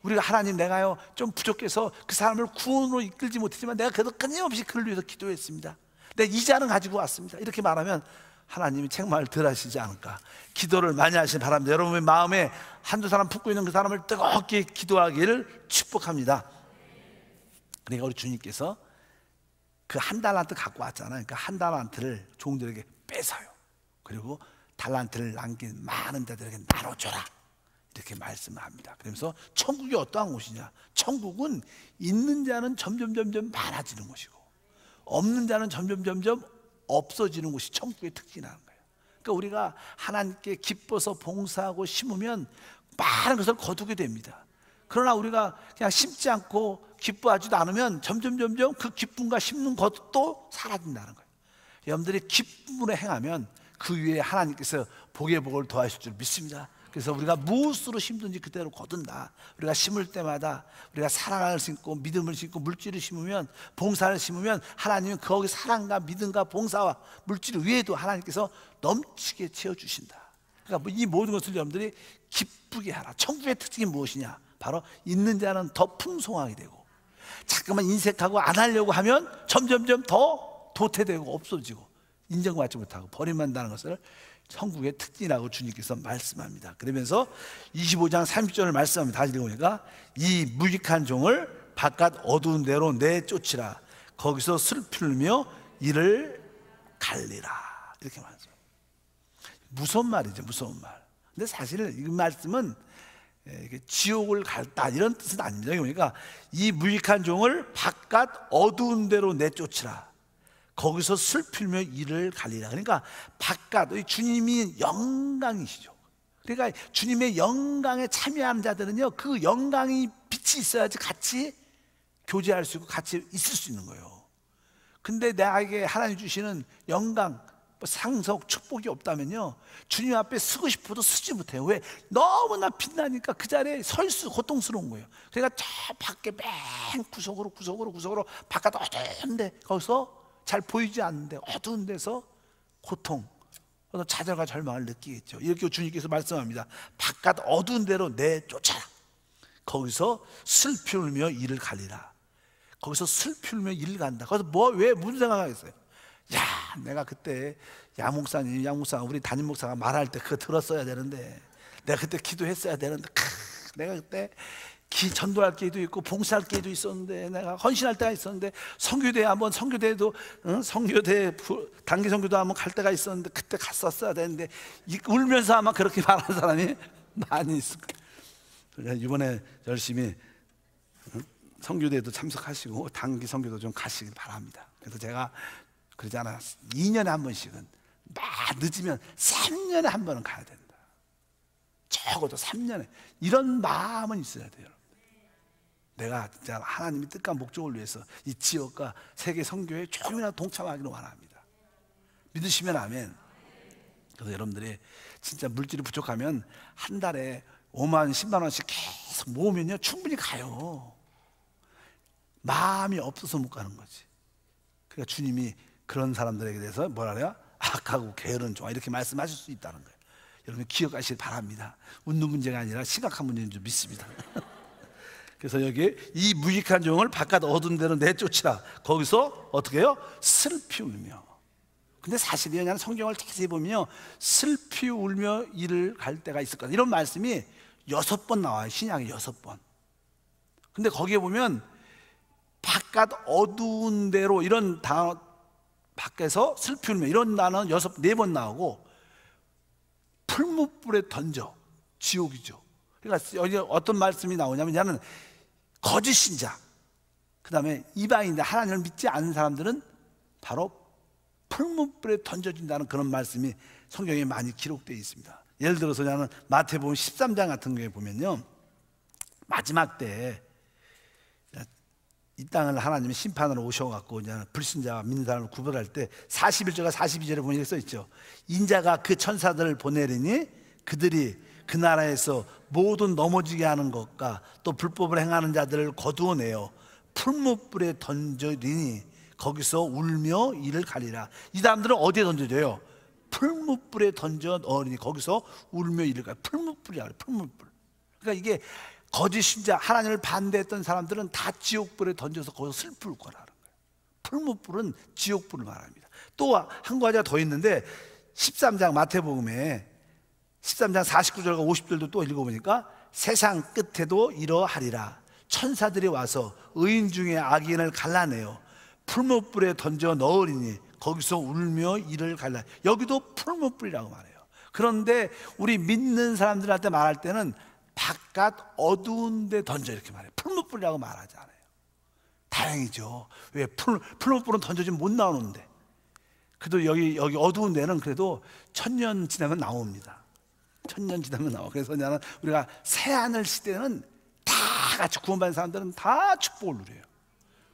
우리가 하나님 내가요 좀 부족해서 그 사람을 구원으로 이끌지 못했지만 내가 그래도 끊임없이 그를 위해서 기도했습니다. 내 이자는 가지고 왔습니다. 이렇게 말하면 하나님이 책망을 덜 하시지 않을까. 기도를 많이 하시기 바랍니다. 여러분의 마음에 한두 사람 품고 있는 그 사람을 뜨겁게 기도하기를 축복합니다. 그러니까 우리 주님께서 그 한 달란트 갖고 왔잖아요. 그러니까 한 달란트를 종들에게 뺏어요. 그리고 달란트를 남긴 많은 자들에게 나눠줘라. 이렇게 말씀을 합니다. 그러면서 천국이 어떠한 곳이냐? 천국은 있는 자는 점점 많아지는 곳이고 없는 자는 점점 없어지는 곳이 천국의 특징이라는 거예요. 그러니까 우리가 하나님께 기뻐서 봉사하고 심으면 많은 것을 거두게 됩니다. 그러나 우리가 그냥 심지 않고 기뻐하지도 않으면 점점 그 기쁨과 심는 것도 사라진다는 거예요. 여러분들이 기쁨으로 행하면 그 위에 하나님께서 복의 복을 더하실 줄 믿습니다. 그래서 우리가 무엇으로 심든지 그대로 거둔다. 우리가 심을 때마다 우리가 사랑을 심고 믿음을 심고 물질을 심으면 봉사를 심으면 하나님은 거기 사랑과 믿음과 봉사와 물질 위에도 하나님께서 넘치게 채워주신다. 그러니까 이 모든 것을 여러분들이 기쁘게 하라. 천국의 특징이 무엇이냐? 바로 있는 자는 더 풍성하게 되고 자꾸만 인색하고 안 하려고 하면 점점 더 도태되고 없어지고 인정받지 못하고 버림받는다는 것을 천국의 특징이라고 주님께서 말씀합니다. 그러면서 25장 30절을 말씀합니다. 다시 읽어보니까 이 무익한 종을 바깥 어두운 데로 내쫓으라. 거기서 슬플며 이를 갈리라. 이렇게 말합니다. 무서운 말이죠. 무서운 말. 근데 사실 이 말씀은 지옥을 갈다 이런 뜻은 아닙니다. 그러니까 이 무익한 종을 바깥 어두운 데로 내쫓으라. 거기서 슬피며 이를 갈리라. 그러니까 바깥 주님이 영광이시죠. 그러니까 주님의 영광에 참여하는 자들은요 그 영광이 빛이 있어야지 같이 교제할 수 있고 같이 있을 수 있는 거예요. 근데 나에게 하나님 주시는 영광 상속 축복이 없다면요 주님 앞에 서고 싶어도 서지 못해요. 왜? 너무나 빛나니까 그 자리에 설 수 고통스러운 거예요. 그러니까 저 밖에 맨 구석으로 바깥 어두운데 거기서 잘 보이지 않는데 어두운 데서 고통, 좌절과 절망을 느끼겠죠. 이렇게 주님께서 말씀합니다. 바깥 어두운 데로 내쫓아라. 거기서 슬피 울며 이를 갈리라. 거기서 슬피 울며 이를 간다. 거기서 왜 무슨 생각하겠어요? 야, 내가 그때 양 목사가 우리 담임 목사가 말할 때 그거 들었어야 되는데 내가 그때 기도했어야 되는데 내가 그때 전도할 기회도 있고 봉사할 기회도 있었는데, 내가 헌신할 때가 있었는데, 선교대 한번 선교대도 선교대 단기 선교도 한번 갈 때가 있었는데 그때 갔었어야 되는데, 울면서 아마 그렇게 말하는 사람이 많이 있을 거예요. 이번에 열심히 선교대도 참석하시고 단기 선교도 좀 가시길 바랍니다. 그래서 제가 그러잖아요. 2년에 한 번씩은, 막 늦으면 3년에 한 번은 가야 된다. 적어도 3년에. 이런 마음은 있어야 돼요. 내가 진짜 하나님의 뜻과 목적을 위해서 이 지역과 세계 선교에 조금이라도 동참하기를 원합니다. 믿으시면 아멘. 그래서 여러분들이 진짜 물질이 부족하면 한 달에 5만 10만 원씩 계속 모으면요 충분히 가요. 마음이 없어서 못 가는 거지. 그러니까 주님이 그런 사람들에게 대해서 뭐라 그래요? 악하고 게으른 종아, 이렇게 말씀하실 수 있다는 거예요. 여러분 기억하시길 바랍니다. 웃는 문제가 아니라 심각한 문제인 줄 믿습니다. 그래서 여기 이 무익한 종을 바깥 어두운 데로 내쫓으라. 거기서 어떻게 해요? 슬피 울며. 근데 사실이요, 그냥 성경을 자세히 보면요, 슬피 울며 이를 갈 때가 있을 거다, 이런 말씀이 6번 나와요. 신약에 6번. 근데 거기에 보면 바깥 어두운 데로, 이런 단어, 밖에서 슬피 울며 이런 단어는 4번 나오고, 풀무불에 던져, 지옥이죠. 그러니까 여기 어떤 말씀이 나오냐면, 나는 거짓 신자, 그 다음에 이방인들, 하나님을 믿지 않는 사람들은 바로 풀무불에 던져진다는 그런 말씀이 성경에 많이 기록되어 있습니다. 예를 들어서 나는 마태복음 13장 같은 경우에 보면요, 마지막 때 이 땅을 하나님이 심판으로 오셔갖고 불신자와 믿는 사람을 구별할 때 41절과 42절에 보면 이렇게 써있죠. 인자가 그 천사들을 보내리니 그들이 그 나라에서 모든 넘어지게 하는 것과 또 불법을 행하는 자들을 거두어내어 풀무불에 던져리니 거기서 울며 이를 가리라. 이 사람들은 어디에 던져져요? 풀무불에 던져 넣으니 거기서 울며 이를 가리라. 풀무불이라 그래요. 풀무불. 그러니까 이게 거짓 신자, 하나님을 반대했던 사람들은 다 지옥불에 던져서 거기서 슬플 거라는 거예요. 풀무불은 지옥불을 말합니다. 또 한 가지가 더 있는데 13장 마태복음에 13장 49절과 50절도 또 읽어보니까 세상 끝에도 이러하리라. 천사들이 와서 의인 중에 악인을 갈라내어 풀무불에 던져 넣으리니 거기서 울며 이를 갈라. 여기도 풀무불이라고 말해요. 그런데 우리 믿는 사람들한테 말할 때는 바깥 어두운 데 던져, 이렇게 말해요. 풀무불이라고 말하지 않아요. 다행이죠. 왜? 풀무불은 던져지면 못 나오는데. 그래도 여기 어두운 데는 그래도 1000년 지나면 나옵니다. 1000년 지나면 나와. 그래서 나는 우리가 새하늘 시대는 다 같이 구원받은 사람들은 다 축복을 누려요.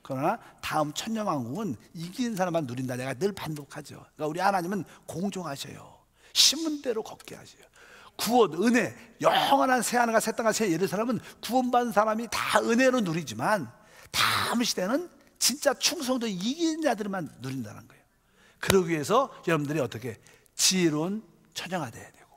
그러나 다음 천년왕국은 이기는 사람만 누린다, 내가 늘 반복하죠. 그러니까 우리 하나님은 공정하셔요. 심은 대로 걷게 하셔요. 구원, 은혜, 영원한 새하늘과 새 땅과 새 예루살렘은 구원받은 사람이 다 은혜로 누리지만 다음 시대는 진짜 충성도 이기는 자들만 누린다는 거예요. 그러기 위해서 여러분들이 어떻게 지혜로운 처녀가 돼야 되고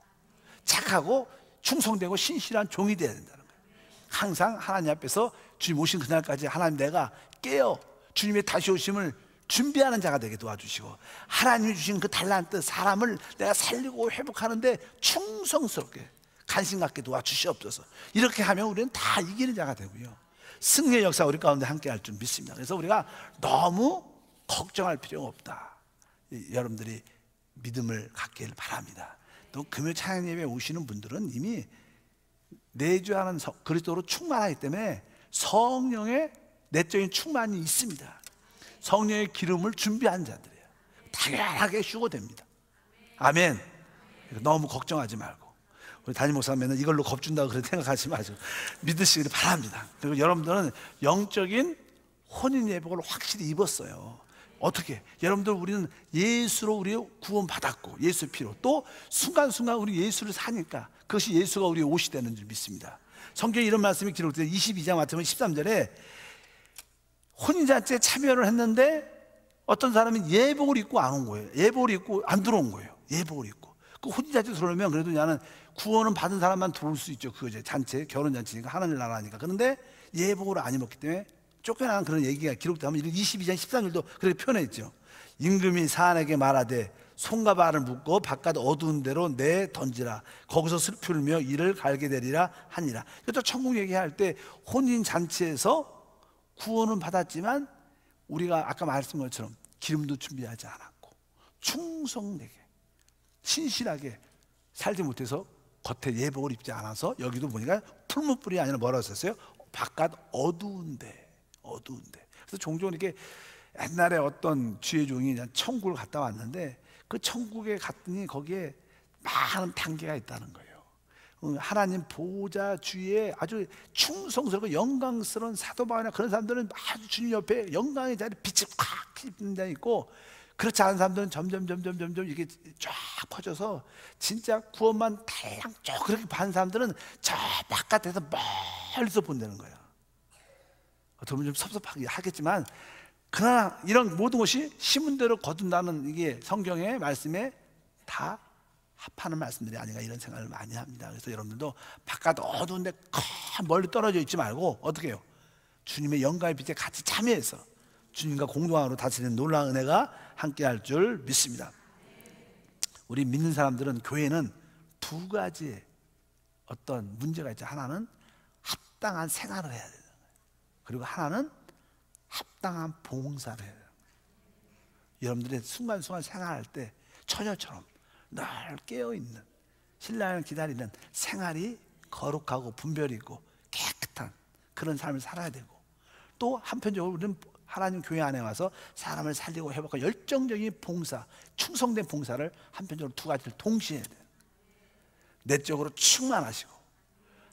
착하고 충성되고 신실한 종이 되어야 된다는 거예요. 항상 하나님 앞에서 주님 오신 그날까지 하나님 내가 깨어 주님의 다시 오심을 준비하는 자가 되게 도와주시고, 하나님이 주신 그 달란트 사람을 내가 살리고 회복하는데 충성스럽게 관심 갖게 도와주시옵소서. 이렇게 하면 우리는 다 이기는 자가 되고요, 승리의 역사 우리 가운데 함께 할 줄 믿습니다. 그래서 우리가 너무 걱정할 필요가 없다. 여러분들이 믿음을 갖기를 바랍니다. 또 금요 찬양 예배에 오시는 분들은 이미 내주하는 그리스도로 충만하기 때문에 성령의 내적인 충만이 있습니다. 성령의 기름을 준비한 자들이에요. 당연하게 쉬고 됩니다. 아멘. 너무 걱정하지 말고, 우리 담임 목사님은 이걸로 겁준다고 그렇게 생각하지 마시고 믿으시기를 바랍니다. 그리고 여러분들은 영적인 혼인 예복을 확실히 입었어요. 어떻게? 여러분들, 우리는 예수로 우리 구원 받았고 예수 피로 또 순간순간 우리 예수를 사니까 그것이 예수가 우리의 옷이 되는 줄 믿습니다. 성경에 이런 말씀이 기록되어 22장 마태복음 13절에 혼인잔치에 참여를 했는데 어떤 사람은 예복을 입고 안 온 거예요. 예복을 입고 안 들어온 거예요. 예복을 입고. 그 혼인잔치에 들어오면 그래도 나는 구원은 받은 사람만 들어올 수 있죠. 그거 이제 잔치, 결혼잔치니까 하나님 나라니까. 그런데 예복을 안 입었기 때문에 쫓겨나는 그런 얘기가 기록되면 22장 13절도 그렇게 표현했죠. 임금이 사안에게 말하되 손과 발을 묶고 바깥 어두운 데로 내 던지라. 거기서 슬피 울며 이를 갈게 되리라 하니라. 또 천국 얘기할 때 혼인 잔치에서 구원은 받았지만 우리가 아까 말씀한 것처럼 기름도 준비하지 않았고 충성되게 신실하게 살지 못해서 겉에 예복을 입지 않아서 여기도 보니까 풀무불이 아니라 뭐라고 썼어요? 바깥 어두운데. 그래서 종종 이렇게 옛날에 어떤 주의 종이 천국을 갔다 왔는데 그 천국에 갔더니 거기에 많은 단계가 있다는 거예요. 하나님 보호자 주위에 아주 충성스럽고 영광스러운 사도 바울이나 그런 사람들은 아주 주님 옆에 영광의 자리에 빛이 꽉 있는 데 있고, 그렇지 않은 사람들은 점점 이게 쫙 퍼져서 진짜 구원만 달랑 쭉 그렇게 받은 사람들은 저 바깥에서 멀리서 본다는 거야. 어떻게 보면 좀 섭섭하게 하겠지만, 그러나 이런 모든 것이 심은 대로 거둔다는 이게 성경의 말씀에 다 합하는 말씀들이 아닌가 이런 생각을 많이 합니다. 그래서 여러분들도 바깥 어두운데 멀리 떨어져 있지 말고 어떻게 해요? 주님의 영광의 빛에 같이 참여해서 주님과 공동으로 다스리는 놀라운 은혜가 함께할 줄 믿습니다. 우리 믿는 사람들은 교회는 두 가지의 어떤 문제가 있죠. 하나는 합당한 생활을 해야 돼요. 그리고 하나는 합당한 봉사를 해야 돼요. 여러분들의 순간순간 생활할 때 처녀처럼 늘 깨어있는, 신랑을 기다리는 생활이 거룩하고 분별이 있고 깨끗한 그런 삶을 살아야 되고, 또 한편적으로 우리는 하나님 교회 안에 와서 사람을 살리고 회복하고 열정적인 봉사, 충성된 봉사를 한편적으로 두 가지를 동시에 해야 돼요. 내적으로 충만하시고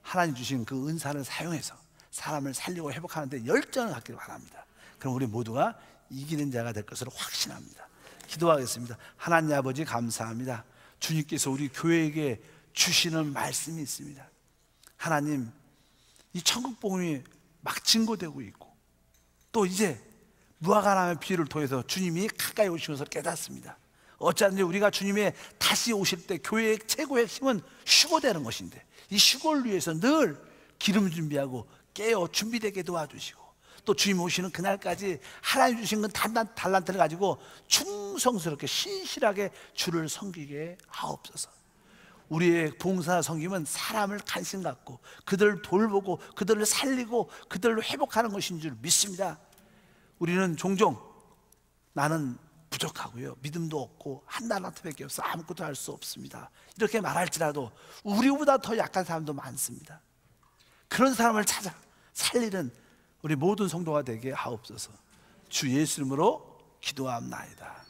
하나님 주신 그 은사를 사용해서 사람을 살리고 회복하는 데 열정을 갖기를 바랍니다. 그럼 우리 모두가 이기는 자가 될 것을 확신합니다. 기도하겠습니다. 하나님 아버지 감사합니다. 주님께서 우리 교회에게 주시는 말씀이 있습니다. 하나님, 이 천국 복음이 막 증거되고 있고, 또 이제 무화과나무 비유를 통해서 주님이 가까이 오신 것을 깨닫습니다. 어쩌든지 우리가 주님의 다시 오실 때 교회의 최고의 핵심은 휴거되는 것인데, 이 휴거를 위해서 늘 기름 준비하고 깨어 준비되게 도와주시고, 또 주님 오시는 그날까지 하나님 주신 그 달란트를 가지고 충성스럽게 신실하게 주를 섬기게 하옵소서. 우리의 봉사 섬김은 사람을 관심 갖고 그들을 돌보고 그들을 살리고 그들을 회복하는 것인 줄 믿습니다. 우리는 종종 나는 부족하고요, 믿음도 없고 한 달란트밖에 없어, 아무것도 할 수 없습니다, 이렇게 말할지라도 우리보다 더 약한 사람도 많습니다. 그런 사람을 찾아 살리는 우리 모든 성도가 되게 하옵소서. 주 예수 이름으로 기도합나이다.